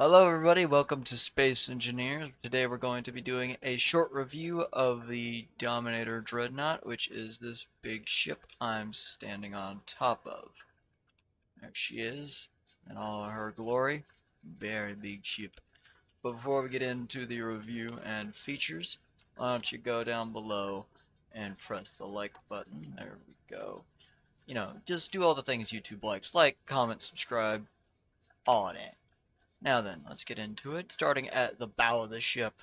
Hello everybody, welcome to Space Engineers. Today we're going to be doing a short review of the Dominator dreadnought, which is this big ship I'm standing on top of. There she is, in all her glory. Very big ship. But before we get into the review and features, why don't you go down below and press the like button. There we go. Just do all the things YouTube likes. Like, comment, subscribe, all of that. Now then, let's get into it. Starting at the bow of the ship,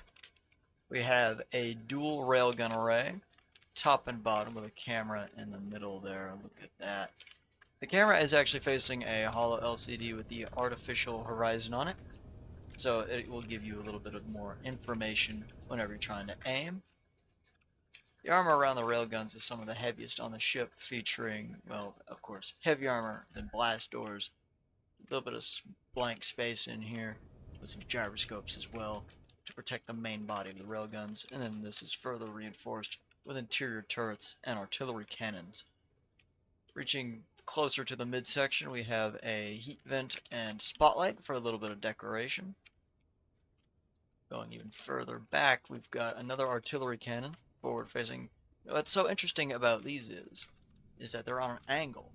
we have a dual railgun array, top and bottom with a camera in the middle there. Look at that. The camera is actually facing a hollow LCD with the artificial horizon on it, so it will give you a little bit of more information whenever you're trying to aim. The armor around the railguns is some of the heaviest on the ship, featuring, well, of course, heavy armor, then blast doors, a little bit of blank space in here with some gyroscopes as well to protect the main body of the railguns, and then this is further reinforced with interior turrets and artillery cannons. Reaching closer to the midsection, we have a heat vent and spotlight for a little bit of decoration. Going even further back, we've got another artillery cannon forward facing. What's so interesting about these is that they're on an angle,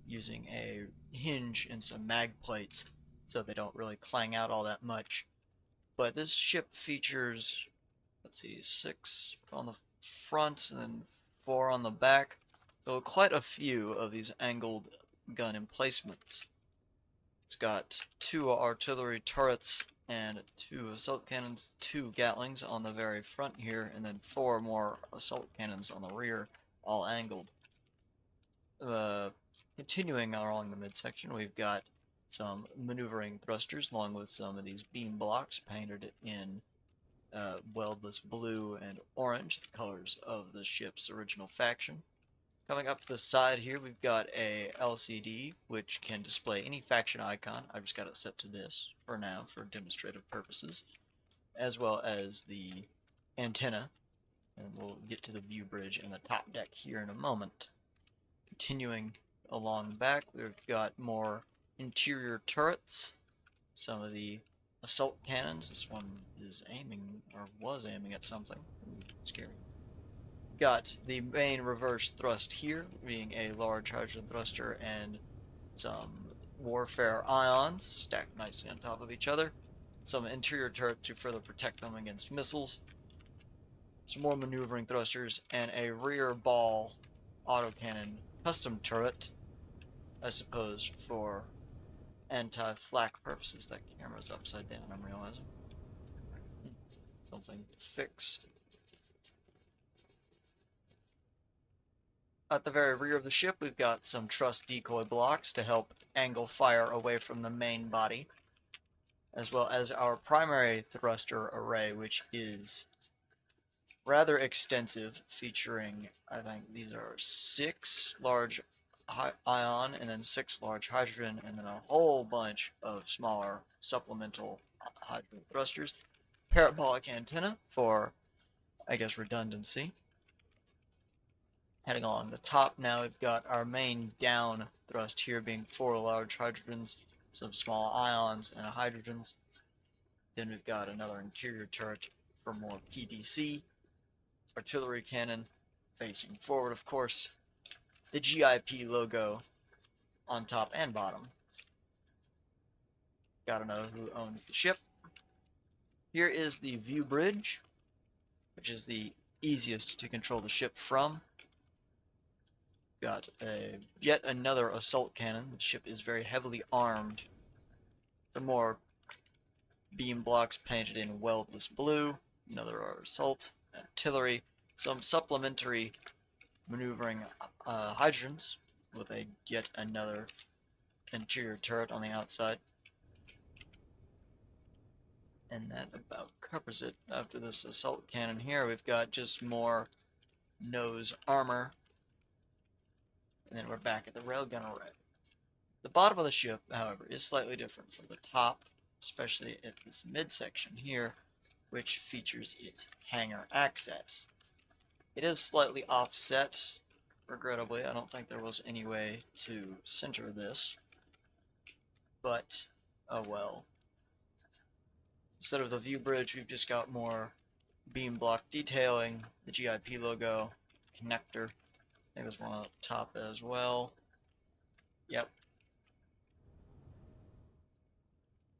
using a hinge and some mag plates so they don't really clang out all that much. But this ship features, let's see, 6 on the front and then 4 on the back. So quite a few of these angled gun emplacements. It's got 2 artillery turrets and 2 assault cannons, 2 Gatlings on the very front here, and then 4 more assault cannons on the rear, all angled. Continuing along the midsection, we've got some maneuvering thrusters along with some of these beam blocks painted in weldless blue and orange, the colors of the ship's original faction. Coming up to the side here, we've got a LCD which can display any faction icon. I've just got it set to this for now for demonstrative purposes, as well as the antenna, and we'll get to the view bridge and the top deck here in a moment. Continuing along the back, we've got more interior turrets, some of the assault cannons. This one is aiming, or was aiming at something. Ooh, scary. Got the main reverse thrust here, being a large hydrogen thruster and some warfare ions stacked nicely on top of each other. Some interior turret to further protect them against missiles. Some more maneuvering thrusters, and a rear ball autocannon custom turret, I suppose, for anti-flak purposes. That camera's upside down, I'm realizing. Something to fix. At the very rear of the ship, we've got some truss decoy blocks to help angle fire away from the main body, as well as our primary thruster array, which is rather extensive, featuring, I think these are 6 large ion and then 6 large hydrogen and then a whole bunch of smaller supplemental hydrogen thrusters. Parabolic antenna for, I guess, redundancy. Heading along the top now, we've got our main down thrust here being 4 large hydrogens, some small ions and hydrogens. Then we've got another interior turret for more PDC, artillery cannon facing forward, of course, the GIP logo on top and bottom. Gotta know who owns the ship. Here is the view bridge, which is the easiest to control the ship from. Got yet another assault cannon. The ship is very heavily armed. The more beam blocks painted in weldless blue, another assault, artillery, some supplementary maneuvering hydrogens with yet another interior turret on the outside. And that about covers it. After this assault cannon here, we've got just more nose armor. And then we're back at the railgun array. The bottom of the ship, however, is slightly different from the top, especially at this midsection here, which features its hangar access. It is slightly offset, regrettably. I don't think there was any way to center this, but oh well. Instead of the view bridge, we've just got more beam block detailing, the GIP logo, connector. I think there's one on the top as well. Yep.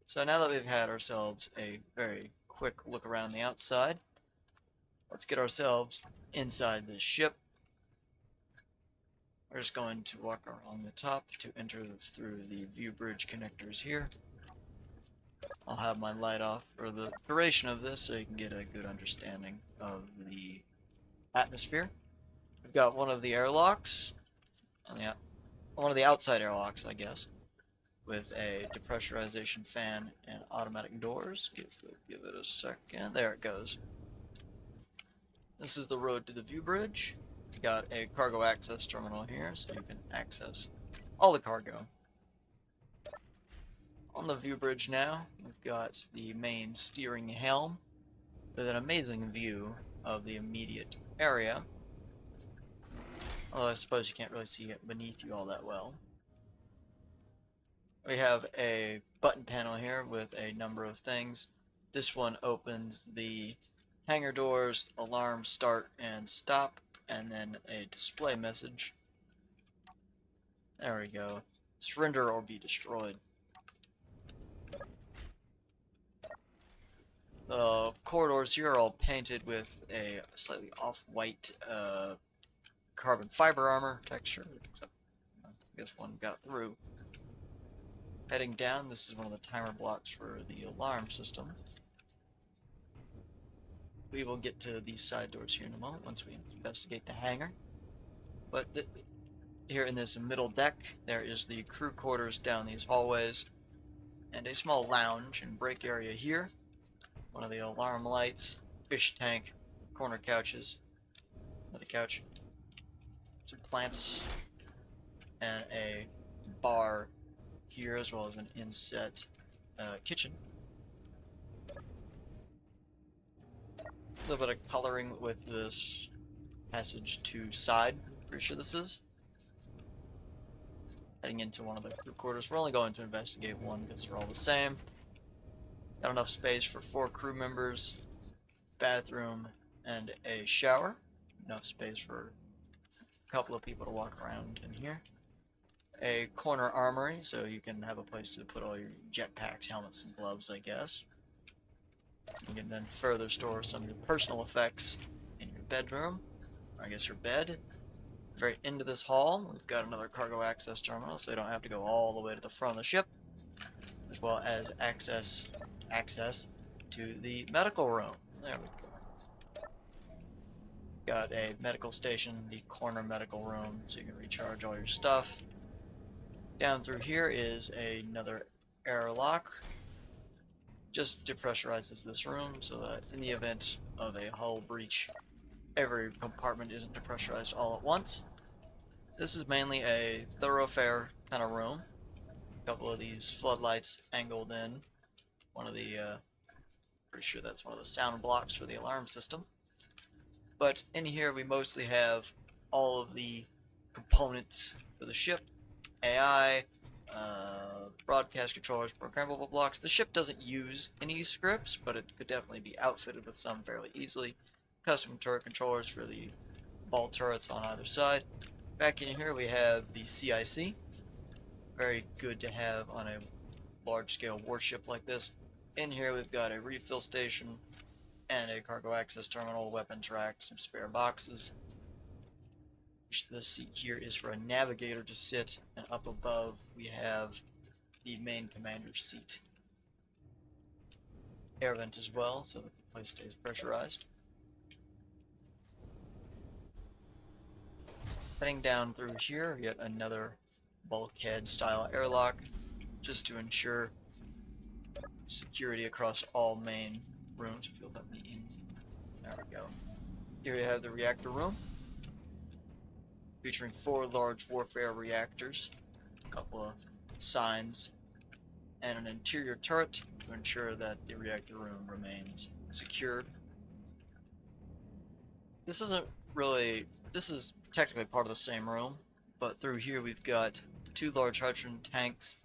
So now that we've had ourselves a very quick look around the outside, let's get ourselves inside this ship. We're just going to walk along the top to enter through the view bridge connectors here. I'll have my light off for the duration of this so you can get a good understanding of the atmosphere. We've got one of the airlocks, one of the outside airlocks, I guess, with a depressurization fan and automatic doors. Give it a second. There it goes. This is the road to the view bridge. We've got a cargo access terminal here, so you can access all the cargo. On the view bridge now, we've got the main steering helm with an amazing view of the immediate area. Although I suppose you can't really see it beneath you all that well. We have a button panel here with a number of things. This one opens the hangar doors, alarm start and stop, and then a display message. There we go. Surrender or be destroyed. The corridors here are all painted with a slightly off-white carbon fiber armor texture, except I guess one got through. Heading down, this is one of the timer blocks for the alarm system. We will get to these side doors here in a moment once we investigate the hangar. But here in this middle deck, there is the crew quarters down these hallways, and a small lounge and break area here. One of the alarm lights, fish tank, corner couches, another couch, some plants, and a bar here, as well as an inset kitchen. A little bit of coloring with this passage to side. Pretty sure this is. Heading into one of the crew quarters. We're only going to investigate one because they're all the same. Got enough space for 4 crew members, bathroom, and a shower. Enough space for a couple of people to walk around in here. A corner armory, so you can have a place to put all your jetpacks, helmets, and gloves, I guess. You can then further store some of your personal effects in your bedroom, or I guess your bed. Very into this hall, we've got another cargo access terminal, so you don't have to go all the way to the front of the ship, as well as access to the medical room. There we go. Got a medical station, the corner medical room, so you can recharge all your stuff. Down through here is another airlock. Just depressurizes this room so that in the event of a hull breach, every compartment isn't depressurized all at once. This is mainly a thoroughfare kind of room. A couple of these floodlights angled in. One of the, pretty sure that's one of the sound blocks for the alarm system. But in here we mostly have all of the components for the ship. AI, broadcast controllers, programmable blocks. The ship doesn't use any scripts, but it could definitely be outfitted with some fairly easily. Custom turret controllers for the ball turrets on either side. Back in here we have the CIC. Very good to have on a large-scale warship like this. In here we've got a refill station and a cargo access terminal, weapons rack, some spare boxes. The seat here is for a navigator to sit, and up above we have the main commander's seat. Air vent as well, so that the place stays pressurized. Heading down through here, yet another bulkhead style airlock, just to ensure security across all main rooms. If you'll let me in. There we go. Here you have the reactor room, featuring 4 large warfare reactors, a couple of signs, and an interior turret to ensure that the reactor room remains secured. This is technically part of the same room, but through here we've got 2 large hydrogen tanks,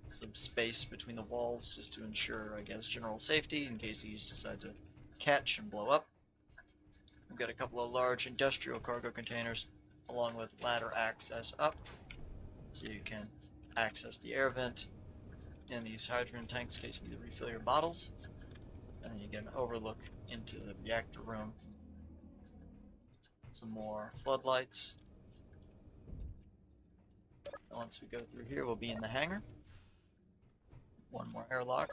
some space between the walls just to ensure, I guess, general safety in case these decide to catch and blow up. We've got a couple of large industrial cargo containers along with ladder access up, so you can access the air vent in these hydrogen tanks in case you need to refill your bottles. And then you get an overlook into the reactor room. Some more floodlights. And once we go through here, we'll be in the hangar. One more airlock.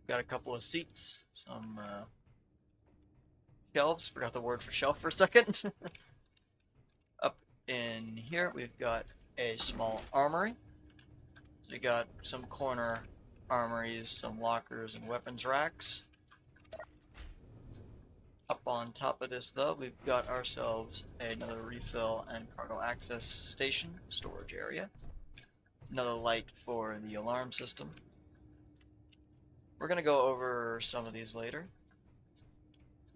Got a couple of seats, some shelves. Forgot the word for shelf for a second. Up in here, we've got a small armory. So we got some corner armories, some lockers, and weapons racks. Up on top of this, though, we've got ourselves another refill and cargo access station storage area. Another light for the alarm system. We're going to go over some of these later,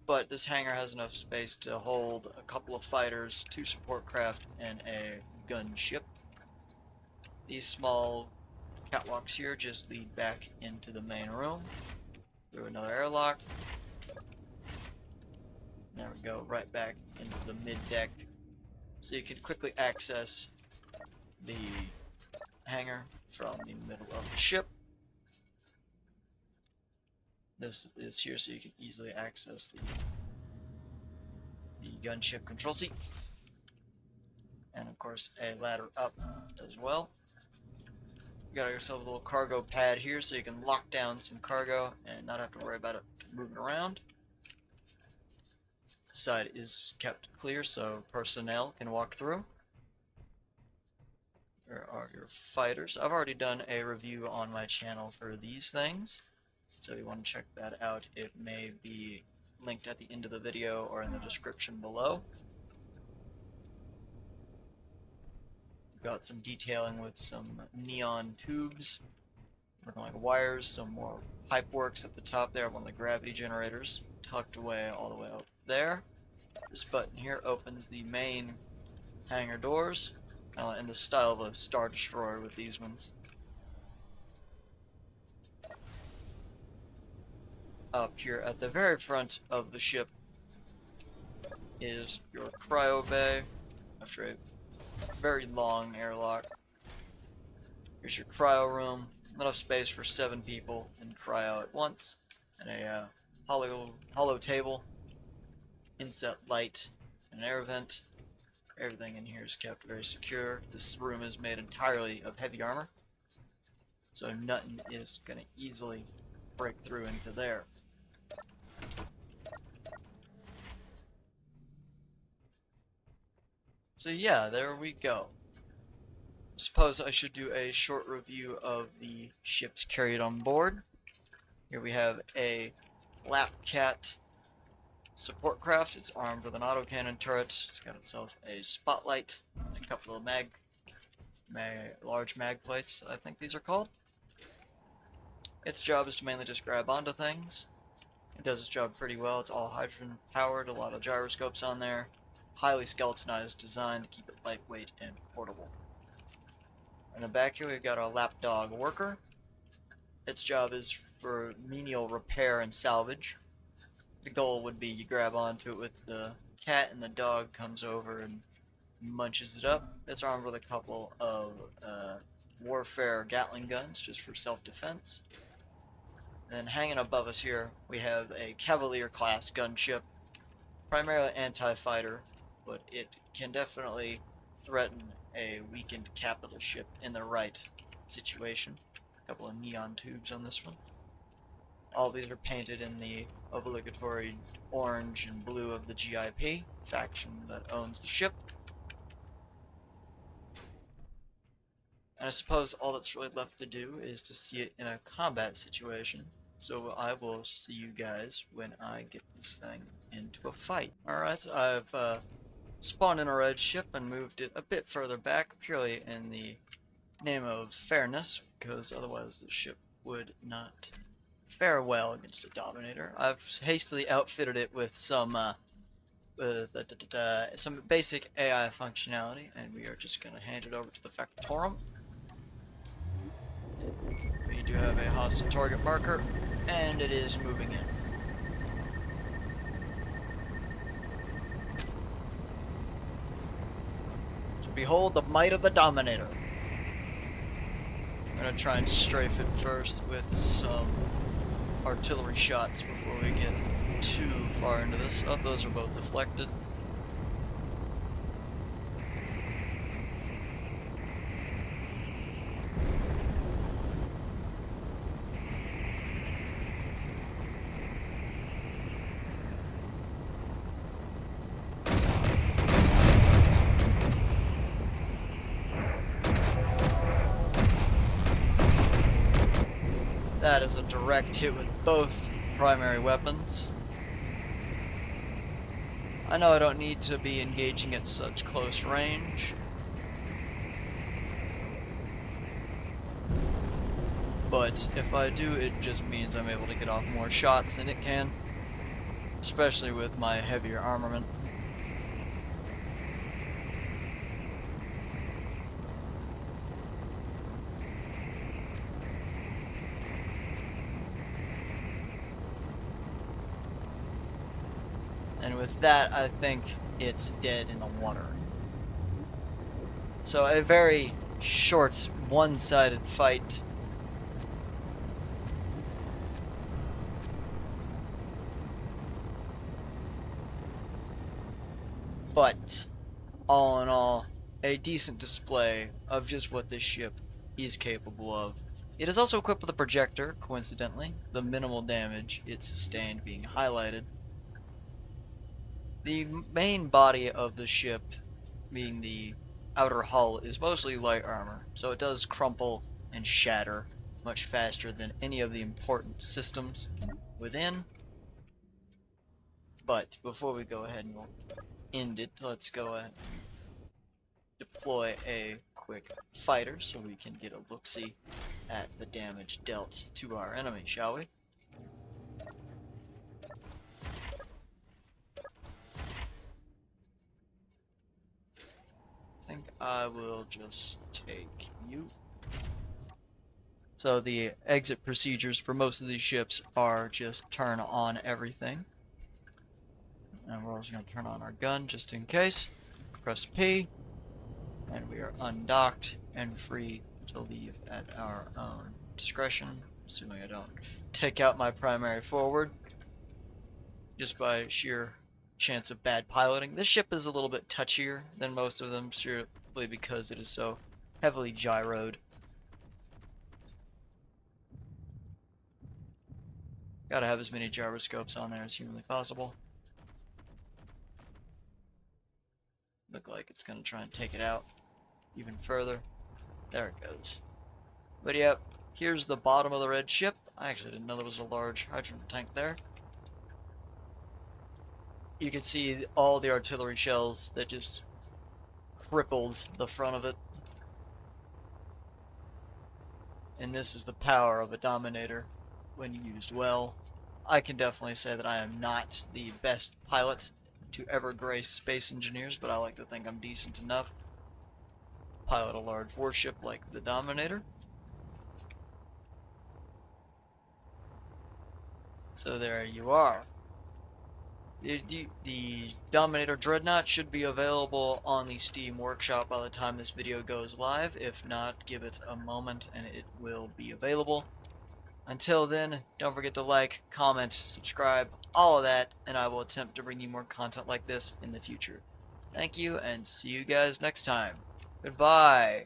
but this hangar has enough space to hold a couple of fighters, 2 support craft, and a gunship. These small catwalks here just lead back into the main room through another airlock. There we go, right back into the mid-deck, so you can quickly access the hangar from the middle of the ship. This is here so you can easily access the gunship control seat. And of course a ladder up as well. You got yourself a little cargo pad here so you can lock down some cargo and not have to worry about it moving around. The side is kept clear so personnel can walk through. There are your fighters. I've already done a review on my channel for these things, so if you want to check that out, it may be linked at the end of the video or in the description below. Got some detailing with some neon tubes, looking like wires, some more pipe works at the top there, one of the gravity generators tucked away all the way up there. This button here opens the main hangar doors, in the style of a Star Destroyer with these ones. Up here at the very front of the ship is your cryo bay, after a very long airlock. Here's your cryo room, enough space for 7 people in cryo at once, and a hollow table, inset light, and an air vent. Everything in here is kept very secure. This room is made entirely of heavy armor, so nothing is going to easily break through into there. So yeah, there we go. Suppose I should do a short review of the ships carried on board. Here we have a Lapcat support craft. It's armed with an autocannon turret. It's got itself a spotlight, a couple of large mag plates, I think these are called. Its job is to mainly just grab onto things. It does its job pretty well. It's all hydrogen powered, a lot of gyroscopes on there. Highly skeletonized design to keep it lightweight and portable. In the back here we've got our lapdog worker. Its job is for menial repair and salvage. The goal would be you grab onto it with the cat and the dog comes over and munches it up. It's armed with a couple of warfare Gatling guns just for self-defense. And then hanging above us here we have a Cavalier class gunship, primarily anti-fighter, but it can definitely threaten a weakened capital ship in the right situation. A couple of neon tubes on this one. All of these are painted in the obligatory orange and blue of the GIP, faction that owns the ship. And I suppose all that's really left to do is to see it in a combat situation. So I will see you guys when I get this thing into a fight. Alright, I've spawned in a red ship and moved it a bit further back, purely in the name of fairness, because otherwise the ship would not fare well against a Dominator. I've hastily outfitted it with some with some basic AI functionality, and we are just going to hand it over to the Factorum. We do have a hostile target marker, and it is moving in. So behold the might of the Dominator. I'm going to try and strafe it first with some artillery shots before we get too far into this. Oh, those are both deflected. That is a direct hit with both primary weapons. I know I don't need to be engaging at such close range, but if I do, it just means I'm able to get off more shots than it can, especially with my heavier armament. And with that, I think it's dead in the water. So a very short, one-sided fight. But, all in all, a decent display of just what this ship is capable of. It is also equipped with a projector, coincidentally, the minimal damage it sustained being highlighted. The main body of the ship, being the outer hull, is mostly light armor, so it does crumple and shatter much faster than any of the important systems within. But before we go ahead and we'll end it, let's go ahead and deploy a quick fighter so we can get a look-see at the damage dealt to our enemy, shall we? I think I will just take you. So the exit procedures for most of these ships are just turn on everything. And we're also going to turn on our gun just in case. Press P, and we are undocked and free to leave at our own discretion, assuming I don't take out my primary forward just by sheer chance of bad piloting. This ship is a little bit touchier than most of them, simply because it is so heavily gyroed. Gotta have as many gyroscopes on there as humanly possible. Look like it's gonna try and take it out even further. There it goes. But yep, here's the bottom of the red ship. I actually didn't know there was a large hydrogen tank there. You can see all the artillery shells that just crippled the front of it. And this is the power of a Dominator when used well. I can definitely say that I am not the best pilot to ever grace Space Engineers, but I like to think I'm decent enough to pilot a large warship like the Dominator. So there you are. The Dominator Dreadnought should be available on the Steam Workshop by the time this video goes live. If not, give it a moment and it will be available. Until then, don't forget to like, comment, subscribe, all of that, and I will attempt to bring you more content like this in the future. Thank you, and see you guys next time. Goodbye.